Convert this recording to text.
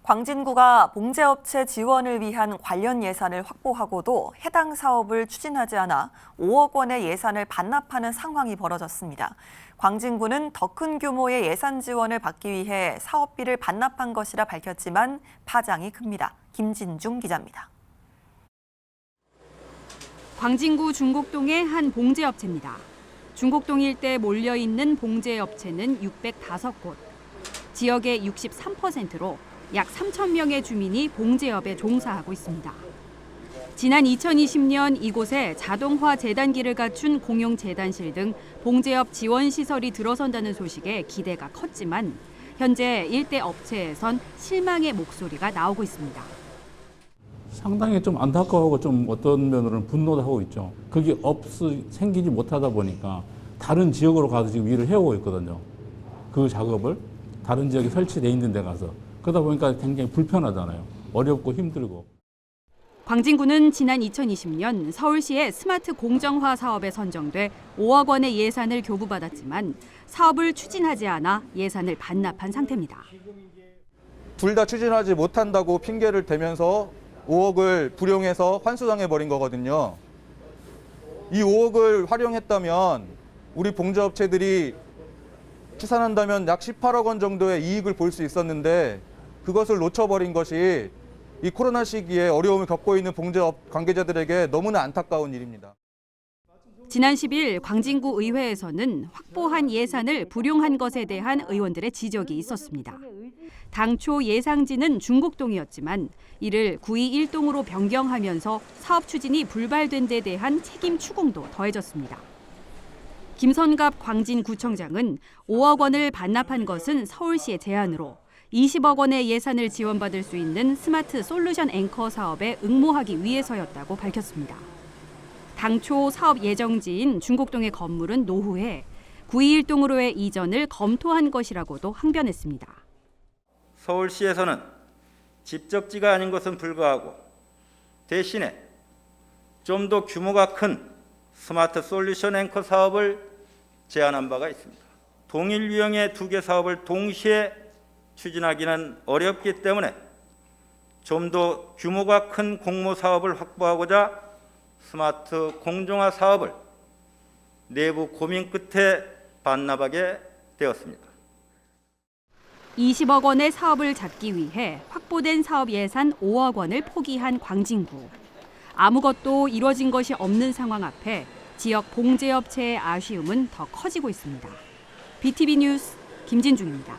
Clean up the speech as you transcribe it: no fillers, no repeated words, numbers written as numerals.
광진구가 봉제업체 지원을 위한 관련 예산을 확보하고도 해당 사업을 추진하지 않아 5억 원의 예산을 반납하는 상황이 벌어졌습니다. 광진구는 더 큰 규모의 예산 지원을 받기 위해 사업비를 반납한 것이라 밝혔지만 파장이 큽니다. 김진중 기자입니다. 광진구 중곡동의 한 봉제업체입니다. 중곡동 일대에 몰려있는 봉제업체는 605곳. 지역의 63%로 약 3천 명의 주민이 봉제업에 종사하고 있습니다. 지난 2020년 이곳에 자동화 재단기를 갖춘 공용 재단실 등 봉제업 지원 시설이 들어선다는 소식에 기대가 컸지만 현재 일대 업체에선 실망의 목소리가 나오고 있습니다. 상당히 좀 안타까워하고 좀 어떤 면으로는 분노도 하고 있죠. 그게 생기지 못하다 보니까 다른 지역으로 가서 지금 일을 해오고 있거든요. 그 작업을 다른 지역에 설치돼 있는 데 가서. 그러다 보니까 굉장히 불편하잖아요. 어렵고 힘들고. 광진구는 지난 2020년 서울시의 스마트 공정화 사업에 선정돼 5억 원의 예산을 교부받았지만 사업을 추진하지 않아 예산을 반납한 상태입니다. 둘 다 추진하지 못한다고 핑계를 대면서 5억을 불용해서 환수당해버린 거거든요. 이 5억을 활용했다면 우리 봉제업체들이 추산한다면 약 18억 원 정도의 이익을 볼 수 있었는데 그것을 놓쳐버린 것이 이 코로나 시기에 어려움을 겪고 있는 봉제업 관계자들에게 너무나 안타까운 일입니다. 지난 10일 광진구 의회에서는 확보한 예산을 불용한 것에 대한 의원들의 지적이 있었습니다. 당초 예상지는 중곡동이었지만 이를 구의 1동으로 변경하면서 사업 추진이 불발된 데 대한 책임 추궁도 더해졌습니다. 김선갑 광진구청장은 5억 원을 반납한 것은 서울시의 제안으로 20억 원의 예산을 지원받을 수 있는 스마트 솔루션 앵커 사업에 응모하기 위해서였다고 밝혔습니다. 당초 사업 예정지인 중곡동의 건물은 노후해 구의 1동으로의 이전을 검토한 것이라고도 항변했습니다. 서울시에서는 집적지가 아닌 것은 불가하고 대신에 좀 더 규모가 큰 스마트 솔루션 앵커 사업을 제안한 바가 있습니다. 동일 유형의 2개 사업을 동시에 추진하기는 어렵기 때문에 좀 더 규모가 큰 공모 사업을 확보하고자 스마트 공정화 사업을 내부 고민 끝에 반납하게 되었습니다. 20억 원의 사업을 잡기 위해 확보된 사업 예산 5억 원을 포기한 광진구. 아무것도 이뤄진 것이 없는 상황 앞에 지역 봉제업체의 아쉬움은 더 커지고 있습니다. BTV 뉴스 김진중입니다.